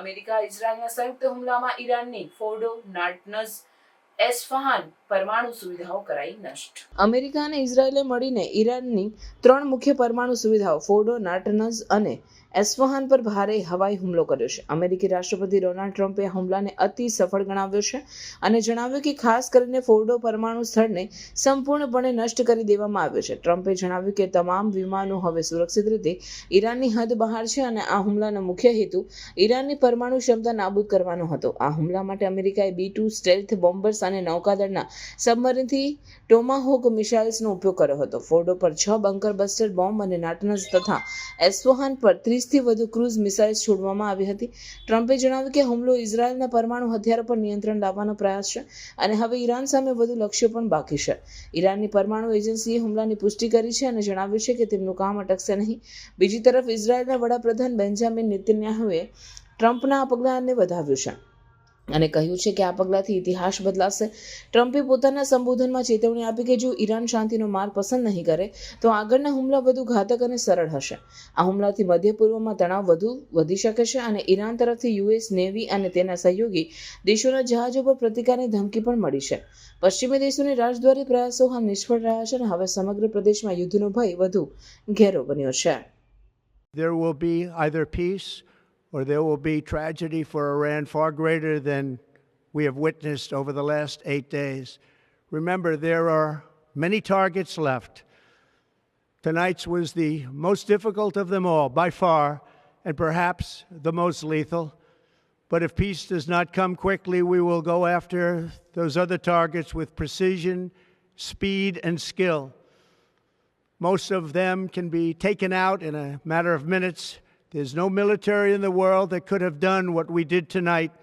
America ઇઝરાયલના સંયુક્ત હુમલામાં ઈરાનની Fordow, નાટન્ઝ, એસ્ફહાન પરમાણુ સુવિધાઓ કરાઈ નષ્ટ. અમેરિકા અને ઇઝરાયલે મળીને ઈરાનની 3 મુખ્ય પરમાણુ સુવિધાઓ ફોર્ડો, નાટન્ઝ અને એસ્ફહાન પર ભારે હવાઈ હુમલો કર્યો છે. અમેરિકી રાષ્ટ્રપતિ ડોનાલ્ડ ટ્રમ્પે આ હુમલાને અતિ સફળ ગણાવ્યો છે અને જણાવ્યું કે ખાસ કરીને ફોર્ડો પરમાણુ સ્થળને સંપૂર્ણપણે નષ્ટ કરી દેવામાં આવ્યો છે. ટ્રમ્પે જણાવ્યું કે તમામ વિમાનો હવે સુરક્ષિત રીતે ઈરાનની હદ બહાર છે અને આ હુમલાનો મુખ્ય હેતુ ઈરાનની પરમાણુ ક્ષમતા નાબૂદ કરવાનો હતો. આ હુમલા માટે અમેરિકાએ B-2 સ્ટેલ્થ બોમ્બર્સ અને નૌકાદળના સબમરીનથી ટોમાહોક મિસાઇલ્સનો ઉપયોગ કર્યો હતો. ફોર્ડો પર 6 બંકર બસ્ટર બોમ્બ અને નાટન્ઝ તથા એસ્ફહાન પર 30 થી વધુ ક્રૂઝ મિસાઇલ્સ છોડવામાં આવી હતી. ટ્રમ્પે જણાવ્યું કે હુમલો ઇઝરાયલના પરમાણુ હથિયારો પર નિયંત્રણ લાવવાનો પ્રયાસ છે અને હવે ઈરાન સામે વધુ લક્ષ્યો પણ બાકી છે. ઈરાનની પરમાણુ એજન્સીએ હુમલાની પુષ્ટિ કરી છે અને જણાવ્યું છે કે તેમનું કામ અટકશે નહીં. બીજી તરફ ઇઝરાયલના વડાપ્રધાન બેન્જામિન નેતન્યાહુએ ટ્રમ્પના આ પગલાંને વધાવ્યું છે અને કહ્યું છે કે આ પગલાંથી ઇતિહાસ બદલાશે. ટ્રમ્પે પોતાના સંબોધનમાં ચેતવણી આપી કે જો ઈરાન શાંતિનો માર્ગ પસંદ નહીં કરે તો આગળના હુમલા વધુ ઘાતક અને સરળ હશે. આ હુમલાથી મધ્ય પૂર્વમાં તણાવ વધુ વધી શકે છે અને ઈરાન તરફથી US નેવી અને તેના સહયોગી દેશોના જહાજો પર પ્રતિકારની ધમકી પણ મળી છે. પશ્ચિમી દેશોની રાજદ્વારી પ્રયાસો હાલ નિષ્ફળ રહ્યા છે અને હવે સમગ્ર પ્રદેશમાં યુદ્ધનો ભય વધુ ઘેરો બન્યો છે. There will be either peace or there will be tragedy for Iran far greater than we have witnessed over the last 8 days. Remember, there are many targets left. Tonight's was the most difficult of them all, by far, and perhaps the most lethal. But if peace does not come quickly, we will go after those other targets with precision, speed, and skill. Most of them can be taken out in a matter of minutes. There's no military in the world that could have done what we did tonight